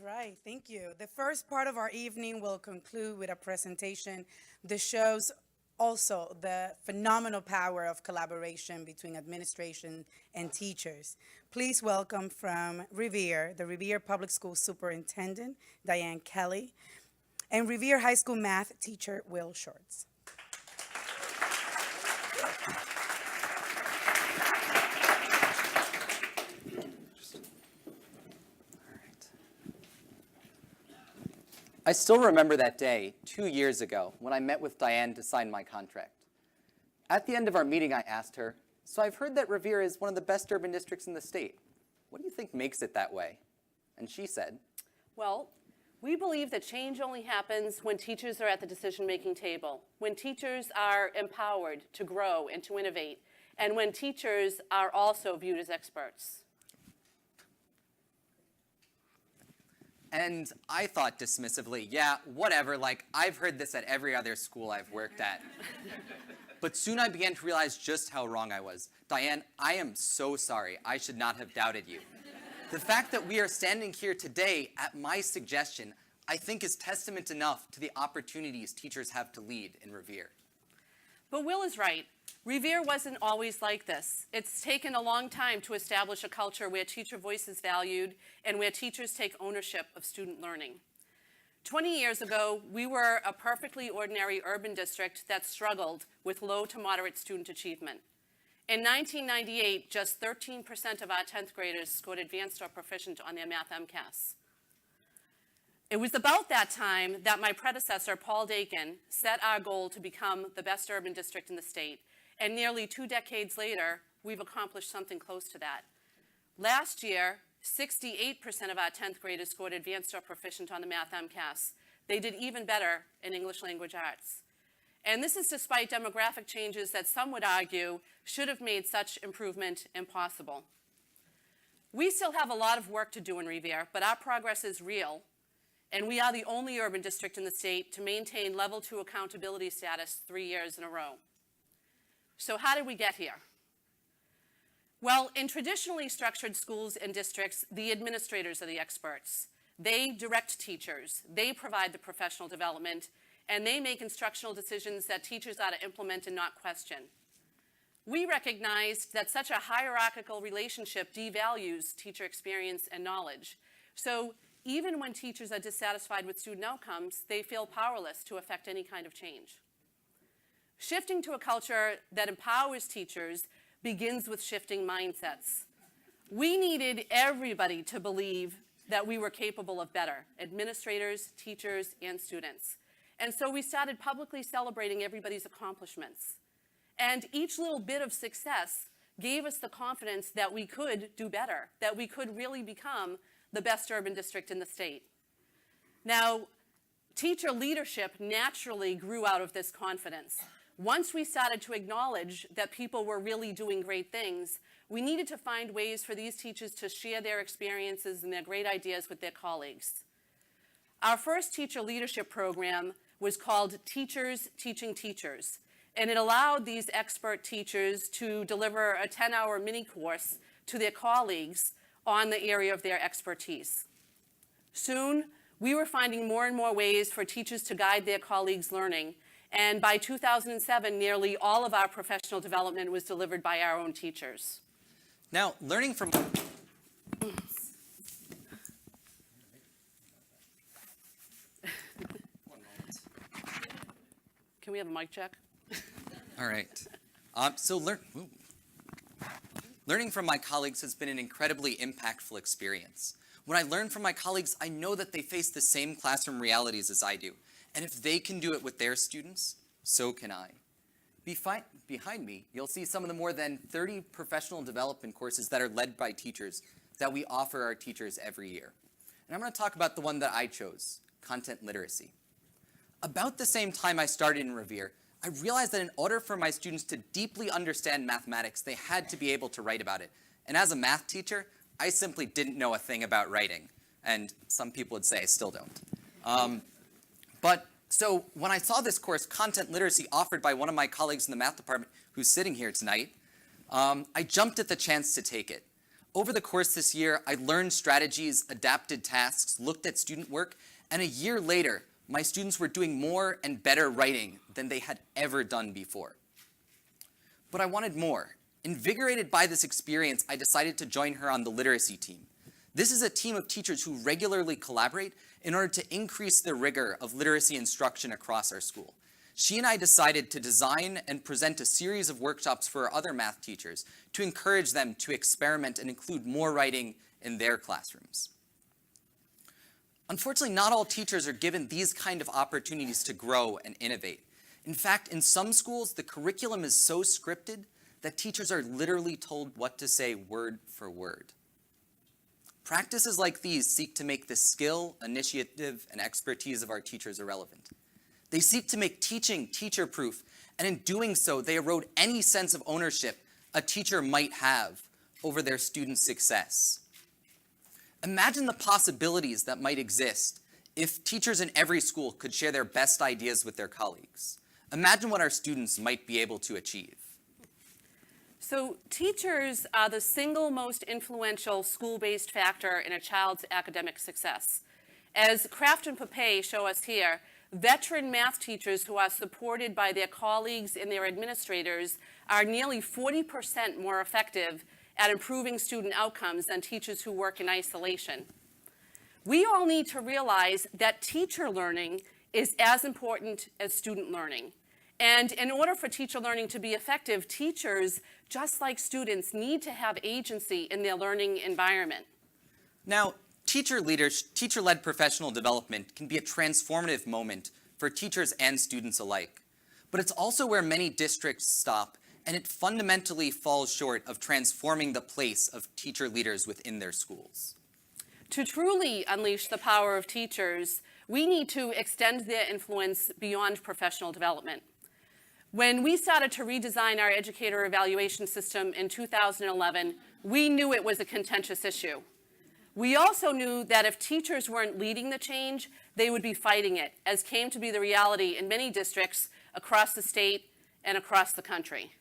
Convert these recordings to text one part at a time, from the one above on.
All right, thank you. The first part of our evening will conclude with a presentation that shows also the phenomenal power of collaboration between administration and teachers. Please welcome from Revere, the Revere Public School Superintendent, Dianne Kelly, and Revere High School math teacher, Will Schwartz. I still remember that day 2 years ago when I met with Dianne to sign my contract. At the end of our meeting, I asked her, "So I've heard that Revere is one of the best urban districts in the state. What do you think makes it that way?" And she said, Well, we believe that change only happens when teachers are at the decision-making table, when teachers are empowered to grow and to innovate, and when teachers are also viewed as experts. and I thought dismissively, yeah, whatever, like I've heard this at every other school I've worked at. But soon I began to realize just how wrong I was. Dianne, I am so sorry. I should not have doubted you. The fact that we are standing here today at my suggestion, I think is testament enough to the opportunities teachers have to lead in Revere. But Will is right. Revere wasn't always like this. It's taken a long time to establish a culture where teacher voice is valued and where teachers take ownership of student learning. 20 years ago, we were a perfectly ordinary urban district that struggled with low to moderate student achievement. In 1998, just 13% of our 10th graders scored advanced or proficient on their math MCAS. It was about that time that my predecessor, Paul Dakin, set our goal to become the best urban district in the state. And nearly 2 decades later, we've accomplished something close to that. Last year, 68% of our 10th graders scored advanced or proficient on the math MCAS. They did even better in English language arts. And this is despite demographic changes that some would argue should have made such improvement impossible. We still have a lot of work to do in Revere, but our progress is real. And we are the only urban district in the state to maintain level 2 accountability status 3 years in a row. So how did we get here? Well, in traditionally structured schools and districts, the administrators are the experts. They direct teachers, they provide the professional development, and they make instructional decisions that teachers ought to implement and not question. We recognized that such a hierarchical relationship devalues teacher experience and knowledge. So even when teachers are dissatisfied with student outcomes, they feel powerless to affect any kind of change. Shifting to a culture that empowers teachers begins with shifting mindsets. We needed everybody to believe that we were capable of better, administrators, teachers, and students. And so we started publicly celebrating everybody's accomplishments. And each little bit of success gave us the confidence that we could do better, that we could really become the best urban district in the state. Now, teacher leadership naturally grew out of this confidence. Once we started to acknowledge that people were really doing great things, we needed to find ways for these teachers to share their experiences and their great ideas with their colleagues. Our first teacher leadership program was called Teachers Teaching Teachers, and it allowed these expert teachers to deliver a 10-hour mini course to their colleagues on the area of their expertise. Soon, we were finding more and more ways for teachers to guide their colleagues' learning, and by 2007, nearly all of our professional development was delivered by our own teachers. Now, learning from... Can we have a mic check? All right. Learning from my colleagues has been an incredibly impactful experience. When I learn from my colleagues, I know that they face the same classroom realities as I do. And if they can do it with their students, so can I. Behind me, you'll see some of the more than 30 professional development courses that are led by teachers that we offer our teachers every year. And I'm going to talk about the one that I chose, content literacy. About the same time I started in Revere, I realized that in order for my students to deeply understand mathematics, they had to be able to write about it. And as a math teacher, I simply didn't know a thing about writing. And some people would say I still don't. So when I saw this course, Content Literacy, offered by one of my colleagues in the math department who's sitting here tonight, I jumped at the chance to take it. Over the course this year, I learned strategies, adapted tasks, looked at student work, and a year later, my students were doing more and better writing than they had ever done before. But I wanted more. Invigorated by this experience, I decided to join her on the literacy team. This is a team of teachers who regularly collaborate in order to increase the rigor of literacy instruction across our school. She and I decided to design and present a series of workshops for our other math teachers to encourage them to experiment and include more writing in their classrooms. Unfortunately, not all teachers are given these kind of opportunities to grow and innovate. In fact, in some schools, the curriculum is so scripted that teachers are literally told what to say word for word. Practices like these seek to make the skill, initiative, and expertise of our teachers irrelevant. They seek to make teaching teacher-proof, and in doing so, they erode any sense of ownership a teacher might have over their students' success. Imagine the possibilities that might exist if teachers in every school could share their best ideas with their colleagues. Imagine what our students might be able to achieve. So teachers are the single most influential school-based factor in a child's academic success. As Kraft and Papay show us here, veteran math teachers who are supported by their colleagues and their administrators are nearly 40% more effective at improving student outcomes than teachers who work in isolation. We all need to realize that teacher learning is as important as student learning. And in order for teacher learning to be effective, teachers, just like students, need to have agency in their learning environment. Now, teacher-led professional development can be a transformative moment for teachers and students alike. But it's also where many districts stop, and it fundamentally falls short of transforming the place of teacher leaders within their schools. To truly unleash the power of teachers, we need to extend their influence beyond professional development. When we started to redesign our educator evaluation system in 2011, we knew it was a contentious issue. We also knew that if teachers weren't leading the change, they would be fighting it, as came to be the reality in many districts across the state and across the country.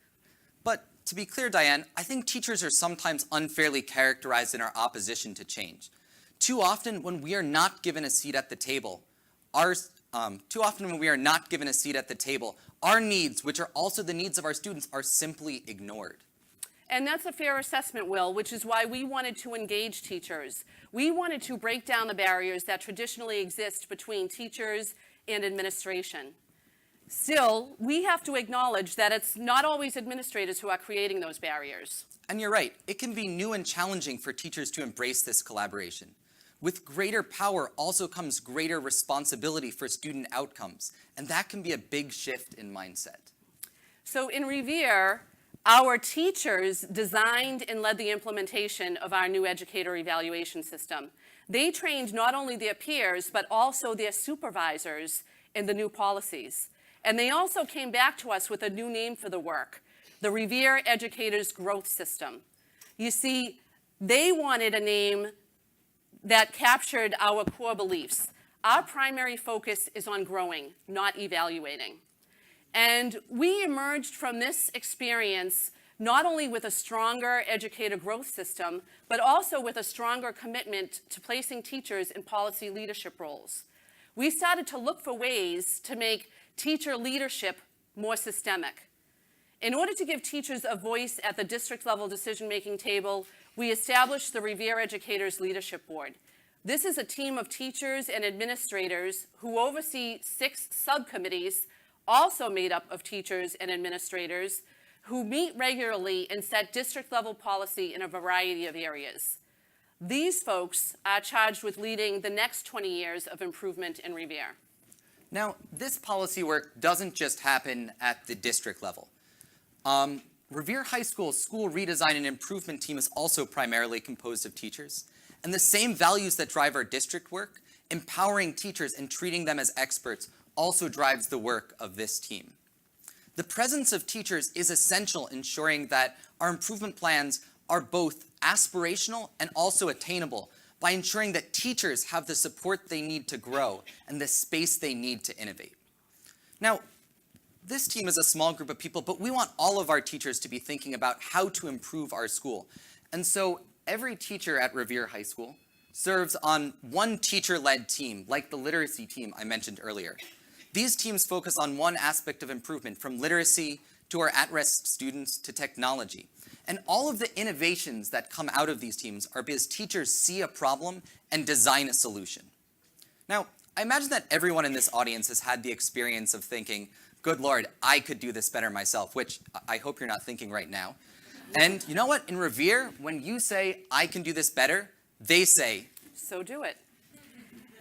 But to be clear, Dianne, I think teachers are sometimes unfairly characterized in our opposition to change. Too often when we are not given a seat at the table, our needs, which are also the needs of our students, are simply ignored. And that's a fair assessment, Will, which is why we wanted to engage teachers. We wanted to break down the barriers that traditionally exist between teachers and administration. Still, we have to acknowledge that it's not always administrators who are creating those barriers. And you're right, it can be new and challenging for teachers to embrace this collaboration. With greater power also comes greater responsibility for student outcomes, and that can be a big shift in mindset. So in Revere, our teachers designed and led the implementation of our new educator evaluation system. They trained not only their peers, but also their supervisors in the new policies. And they also came back to us with a new name for the work, the Revere Educators Growth System. You see, they wanted a name that captured our core beliefs. Our primary focus is on growing, not evaluating. And we emerged from this experience not only with a stronger educator growth system, but also with a stronger commitment to placing teachers in policy leadership roles. We started to look for ways to make teacher leadership more systemic. In order to give teachers a voice at the district level decision-making table, we established the Revere Educators Leadership Board. This is a team of teachers and administrators who oversee 6 subcommittees, also made up of teachers and administrators, who meet regularly and set district-level policy in a variety of areas. These folks are charged with leading the next 20 years of improvement in Revere. Now, this policy work doesn't just happen at the district level. Revere High School's school redesign and improvement team is also primarily composed of teachers. And the same values that drive our district work, empowering teachers and treating them as experts, also drives the work of this team. The presence of teachers is essential, ensuring that our improvement plans are both aspirational and also attainable by ensuring that teachers have the support they need to grow and the space they need to innovate. Now, this team is a small group of people, but we want all of our teachers to be thinking about how to improve our school. And so every teacher at Revere High School serves on one teacher-led team, like the literacy team I mentioned earlier. These teams focus on one aspect of improvement, from literacy to our at-risk students to technology. And all of the innovations that come out of these teams are because teachers see a problem and design a solution. Now, I imagine that everyone in this audience has had the experience of thinking, good Lord, I could do this better myself, which I hope you're not thinking right now. And you know what? In Revere, when you say, I can do this better, they say, so do it.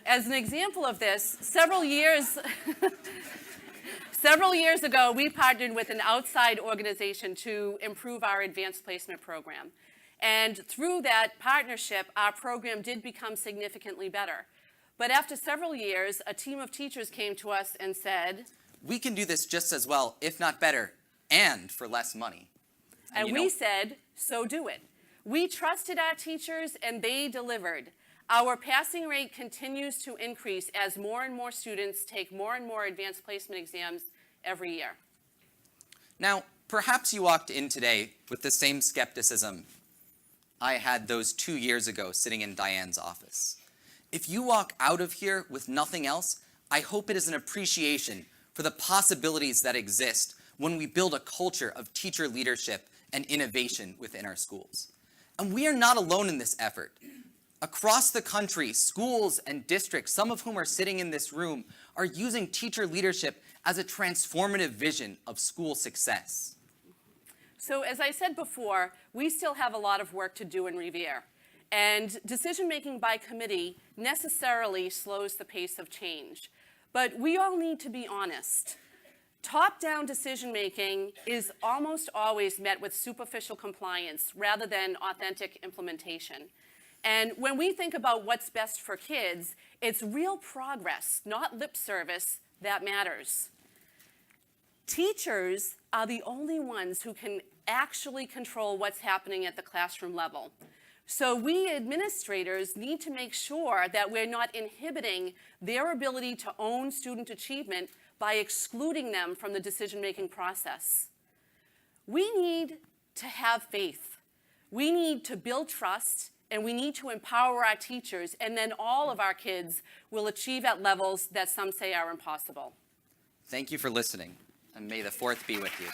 As an example of this, several years ago, we partnered with an outside organization to improve our advanced placement program. And through that partnership, our program did become significantly better. But after several years, a team of teachers came to us and said, we can do this just as well, if not better, and for less money. And we said, so do it. We trusted our teachers, and they delivered. Our passing rate continues to increase as more and more students take more and more advanced placement exams every year. Now, perhaps you walked in today with the same skepticism I had those 2 years ago sitting in Dianne's office. If you walk out of here with nothing else, I hope it is an appreciation for the possibilities that exist when we build a culture of teacher leadership and innovation within our schools. And we are not alone in this effort. Across the country, schools and districts, some of whom are sitting in this room, are using teacher leadership as a transformative vision of school success. So as I said before, we still have a lot of work to do in Revere. And decision-making by committee necessarily slows the pace of change. But we all need to be honest. Top-down decision-making is almost always met with superficial compliance rather than authentic implementation. And when we think about what's best for kids, it's real progress, not lip service, that matters. Teachers are the only ones who can actually control what's happening at the classroom level. So we administrators need to make sure that we're not inhibiting their ability to own student achievement by excluding them from the decision-making process. We need to have faith. We need to build trust, and we need to empower our teachers, and then all of our kids will achieve at levels that some say are impossible. Thank you for listening, and may the 4th be with you.